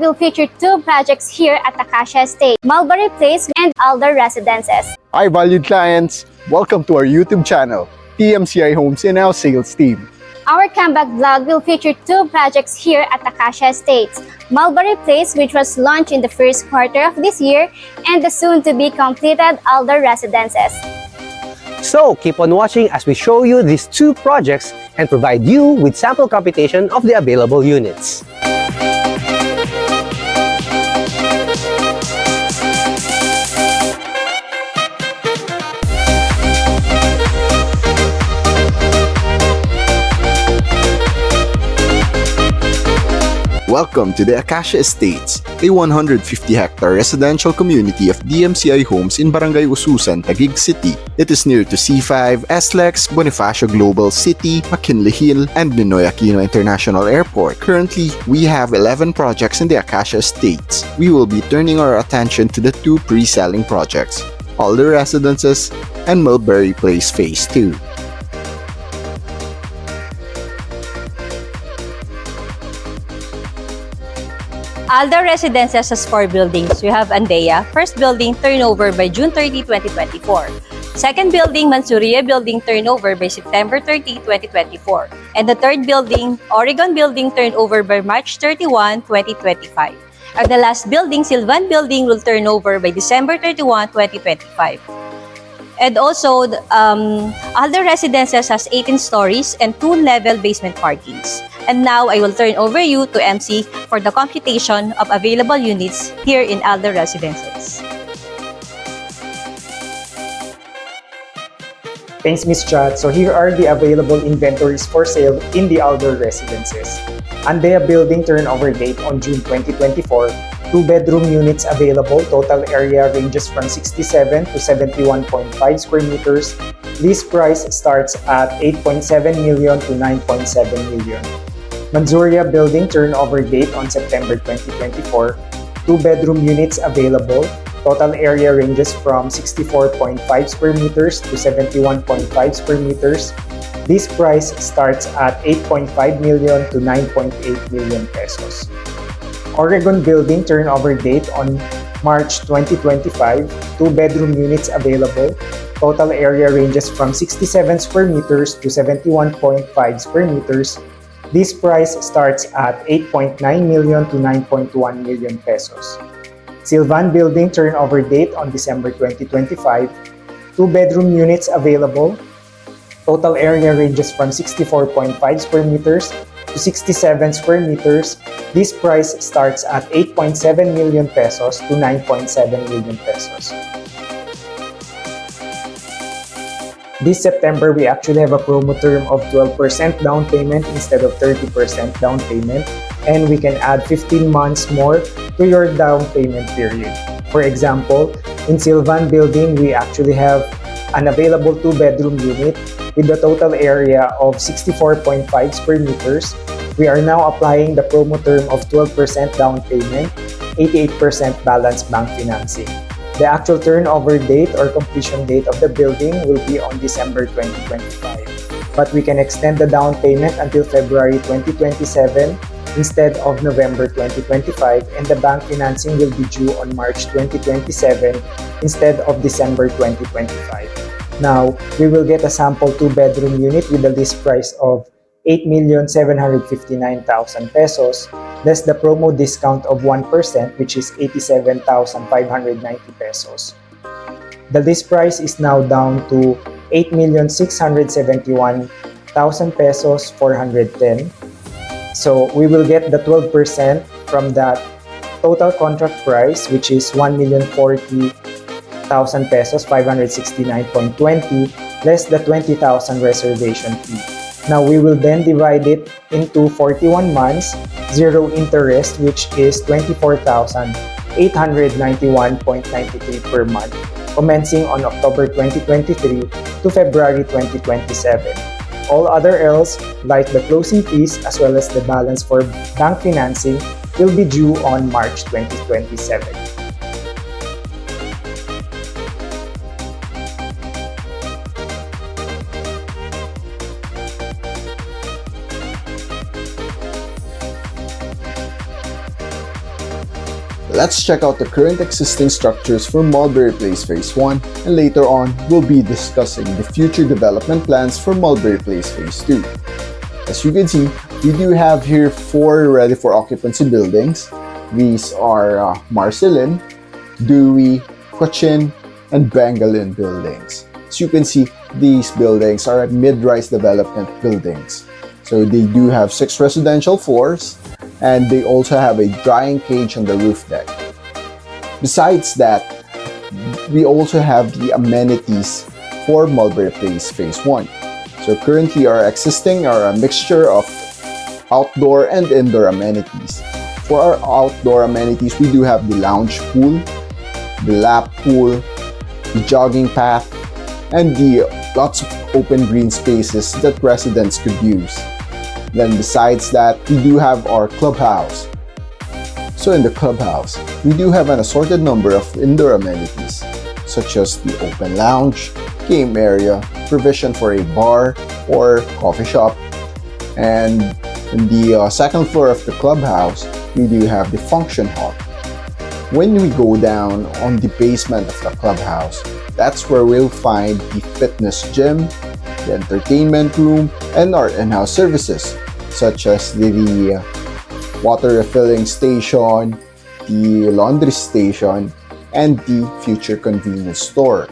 will feature two projects here at Acacia Estates, Mulberry Place and Alder Residences. Hi valued clients! Welcome to our YouTube channel, DMCI Homes and our sales team. Our comeback vlog will feature two projects here at Acacia Estates, Mulberry Place, which was launched in the first quarter of this year, and the soon-to-be completed Alder Residences. So keep on watching as we show you these two projects and provide you with sample computation of the available units. Welcome to the Acacia Estates, a 150-hectare residential community of DMCI Homes in Barangay Ususan, Taguig City. It is near to C5, SLEX, Bonifacio Global City, McKinley Hill, and Ninoy Aquino International Airport. Currently, we have 11 projects in the Acacia Estates. We will be turning our attention to the two pre-selling projects, Alder Residences and Mulberry Place Phase 2. Alder Residences has 4 buildings. We have Andea, first building turnover by June 30, 2024. Second building, Mansuria building turnover by September 30, 2024. And the third building, Oregon building turnover by March 31, 2025. And the last building, Sylvan building, will turn over by December 31, 2025. And also, Alder Residences has 18 stories and 2-level basement parkings. And now, I will turn over you to MC for the computation of available units here in Alder Residences. Thanks, Ms. Chat. So here are the available inventories for sale in the Alder Residences. Andea building turnover date on June 2024. 2-bedroom units available. Total area ranges from 67 to 71.5 square meters. Lease price starts at 8.7 million to 9.7 million. Mansuria building turnover date on September 2024. 2-bedroom units available. Total area ranges from 64.5 square meters to 71.5 square meters. This price starts at 8.5 million to 9.8 million pesos. Oregon building turnover date on March 2025. 2-bedroom units available. Total area ranges from 67 square meters to 71.5 square meters. This price starts at 8.9 million to 9.1 million pesos. Sylvan building turnover date on December 2025. 2-bedroom units available. Total area ranges from 64.5 square meters to 67 square meters. This price starts at 8.7 million pesos to 9.7 million pesos. This September, we actually have a promo term of 12% down payment instead of 30% down payment, and we can add 15 months more to your down payment period. For example, in Sylvan building, we actually have an available 2-bedroom unit with the total area of 64.5 square meters. We are now applying the promo term of 12% down payment, 88% balance bank financing. The actual turnover date or completion date of the building will be on December 2025. But we can extend the down payment until February 2027 instead of November 2025, and the bank financing will be due on March 2027 instead of December 2025. Now, we will get a sample 2-bedroom unit with a list price of 8,759,000 pesos, less the promo discount of 1%, which is 87,590 pesos. The list price is now down to 8,671,000 pesos 410. So we will get the 12% from that total contract price, which is 1,040,000 pesos 569.20, less the 20,000 reservation fee. Now we will then divide it into 41 months, zero interest, which is 24,891.93 per month, commencing on October 2023 to February 2027. All other else, like the closing fees as well as the balance for bank financing, will be due on March 2027. Let's check out the current existing structures for Mulberry Place Phase 1, and later on, we'll be discussing the future development plans for Mulberry Place Phase 2. As you can see, we do have here 4 ready for occupancy buildings. These are Marcelin, Dewey, Cochin, and Bangalin buildings. As you can see, these buildings are mid-rise development buildings. So they do have 6 residential floors, and they also have a drying cage on the roof deck. Besides that, we also have the amenities for Mulberry Place Phase 1. So currently our existing are a mixture of outdoor and indoor amenities. For our outdoor amenities, we do have the lounge pool, the lap pool, the jogging path, and the lots of open green spaces that residents could use. Then besides that, we do have our clubhouse. So in the clubhouse, we do have an assorted number of indoor amenities, such as the open lounge, game area, provision for a bar or coffee shop, and in the second floor of the clubhouse, we do have the function hall. When we go down on the basement of the clubhouse, that's where we'll find the fitness gym, the entertainment room, and our in-house services, such as the water refilling station, the laundry station, and the future convenience store.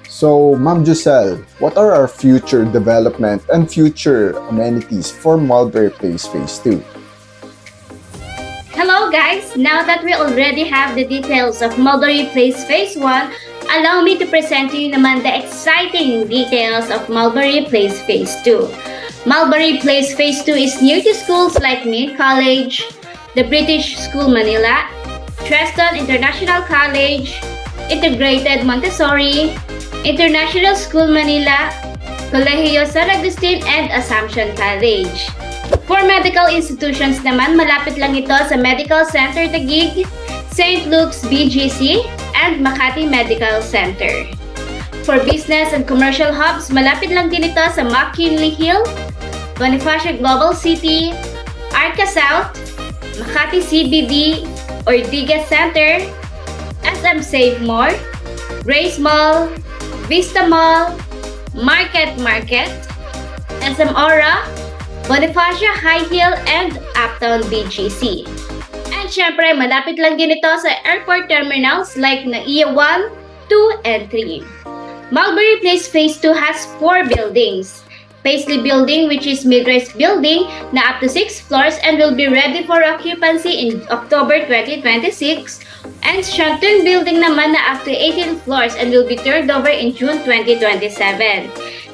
So, Ma'am Giselle, what are our future development and future amenities for Mulberry Place Phase 2? Hello guys! Now that we already have the details of Mulberry Place Phase 1, allow me to present to you naman the exciting details of Mulberry Place Phase 2. Mulberry Place Phase 2 is near to schools like Mead College, the British School Manila, Treston International College, Integrated Montessori, International School Manila, Colegio San Agustin, and Assumption College. For medical institutions naman, malapit lang ito sa Medical Center Taguig, St. Luke's BGC, and Makati Medical Center. For business and commercial hubs, malapit lang din ito sa McKinley Hill, Bonifacio Global City, Arca South, Makati CBD, Ortigas Center, SM Save More, Grace Mall, Vista Mall, Market, SM Aura, Bonifacio High Hill, and Uptown BGC. And syempre, malapit lang din ito sa airport terminals like NAIA 1, 2, and 3. Mulberry Place Phase 2 has 4 buildings. Paisley Building, which is mid-rise building na up to 6 floors and will be ready for occupancy in October 2026. And Shantung Building naman na up to 18 floors and will be turned over in June 2027.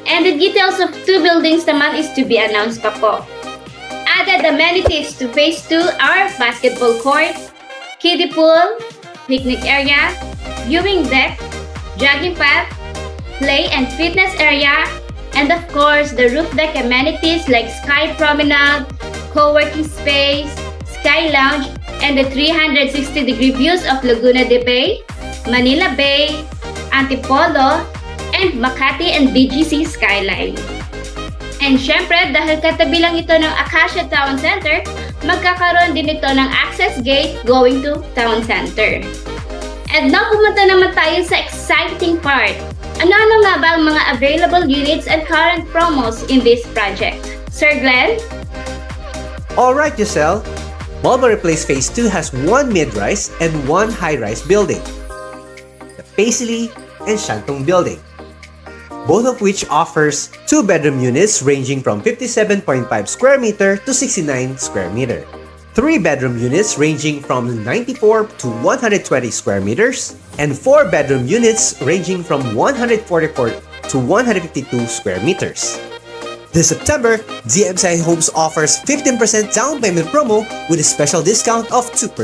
And the details of 2 buildings naman is to be announced pa po. Added amenities to Phase 2 are basketball court, kiddie pool, picnic area, viewing deck, jogging path, play and fitness area, and of course, the roof deck amenities like Sky Promenade, co-working space, Sky Lounge, and the 360-degree views of Laguna de Bay, Manila Bay, Antipolo, and Makati and BGC skyline. And syempre, dahil katabi lang ito ng Acacia Town Center, magkakaroon din ito ng access gate going to Town Center. And now, pumunta naman tayo sa exciting part. Ano nga ba ang mga available units and current promos in this project? Sir Glenn? Alright, Giselle. Mulberry Place Phase 2 has 1 mid-rise and 1 high-rise building, the Paisley and Shantung Building, both of which offers 2-bedroom units ranging from 57.5 square meter to 69 square meter, 3-bedroom units ranging from 94 to 120 square meters, and 4-bedroom units ranging from 144 to 152 square meters. This September, DMCI Homes offers 15% down payment promo with a special discount of 2%.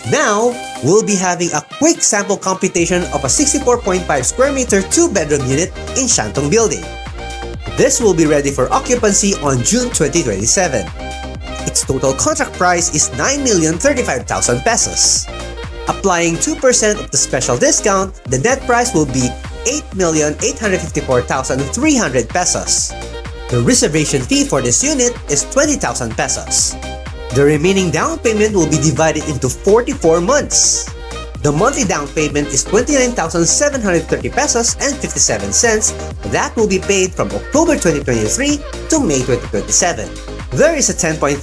Now, we'll be having a quick sample computation of a 64.5 square meter 2-bedroom unit in Shantung Building. This will be ready for occupancy on June 2027. Its total contract price is 9,035,000 pesos. Applying 2% of the special discount, the net price will be 8,854,300 pesos. The reservation fee for this unit is 20,000 pesos. The remaining down payment will be divided into 44 months. The monthly down payment is 29,730 pesos and 57 cents. That will be paid from October 2023 to May 2027. There is a 10.5%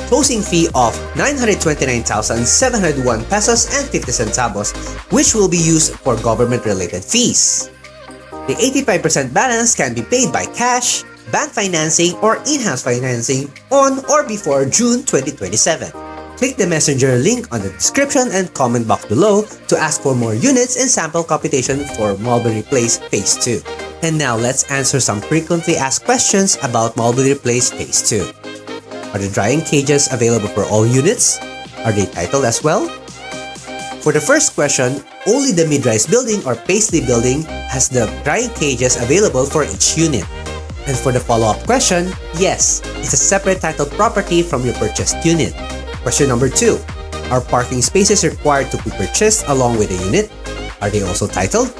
closing fee of 929,701 pesos and 50 centavos, which will be used for government-related fees. The 85% balance can be paid by cash, bank financing, or in-house financing on or before June 2027. Click the messenger link on the description and comment box below to ask for more units and sample computation for Mulberry Place Phase 2. And now let's answer some frequently asked questions about Mulberry Place Phase 2. Are the drying cages available for all units? Are they titled as well? For the first question, only the mid-rise building or Paisley building has the drying cages available for each unit. And for the follow-up question, yes, it's a separate titled property from your purchased unit. Question number 2. Are parking spaces required to be purchased along with the unit? Are they also titled?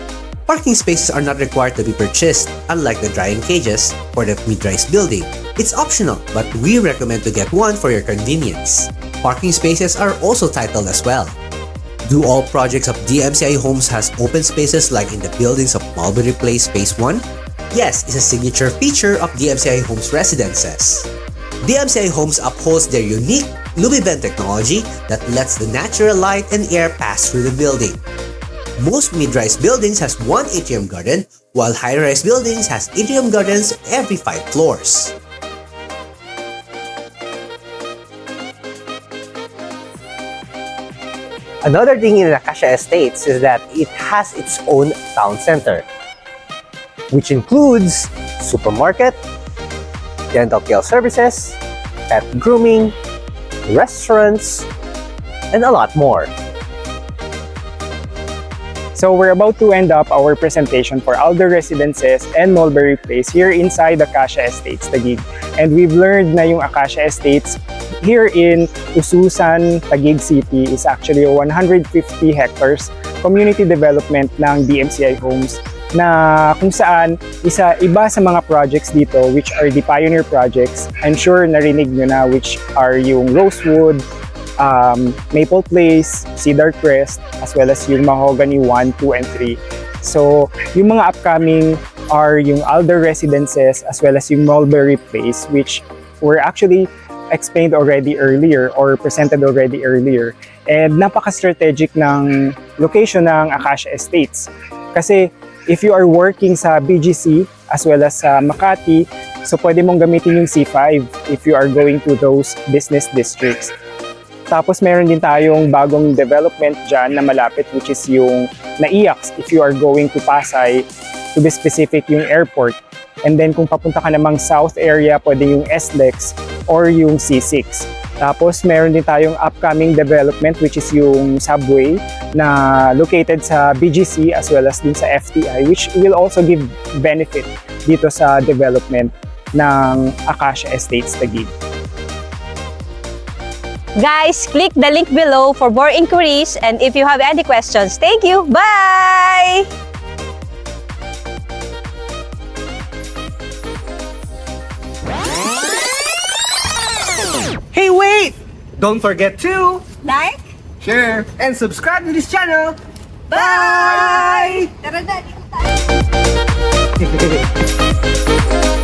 Parking spaces are not required to be purchased, unlike the drying cages for the mid-rise building. It's optional, but we recommend to get one for your convenience. Parking spaces are also titled as well. Do all projects of DMCI Homes has open spaces like in the buildings of Mulberry Place Phase 1? Yes, it's a signature feature of DMCI Homes Residences. DMCI Homes upholds their unique LumiVent technology that lets the natural light and air pass through the building. Most mid-rise buildings has one atrium garden, while high-rise buildings has atrium gardens every 5 floors. Another thing in Acacia Estates is that it has its own town center, which includes supermarket, dental care services, pet grooming, restaurants, and a lot more. So we're about to end up our presentation for Alder Residences and Mulberry Place here inside Acacia Estates, Taguig. And we've learned na yung Acacia Estates here in Ususan, Taguig City is actually a 150 hectares community development ng DMCI Homes na kung saan iba sa mga projects dito which are the pioneer projects. I'm sure narinig nyo na which are yung Rosewood, Maple Place, Cedar Crest, as well as yung Mahogany 1, 2, and 3. So, yung mga upcoming are yung Alder Residences as well as yung Mulberry Place, which were actually explained already earlier or presented already earlier. And napaka-strategic ng location ng Acacia Estates. Kasi if you are working sa BGC as well as sa Makati, so pwede mong gamitin yung C5 if you are going to those business districts. Tapos meron din tayong bagong development dyan na malapit which is yung Naiax if you are going to Pasay, to be specific yung airport. And then kung papunta ka namang south area, pwede yung SLEX or yung C6. Tapos meron din tayong upcoming development which is yung subway na located sa BGC as well as din sa FTI, which will also give benefit dito sa development ng Acacia Estates Taguig. Guys, click the link below for more inquiries, and if you have any questions, thank you. Bye! Hey, wait! Don't forget to Like? share and subscribe to this channel. Bye! Tara na, dito tayo.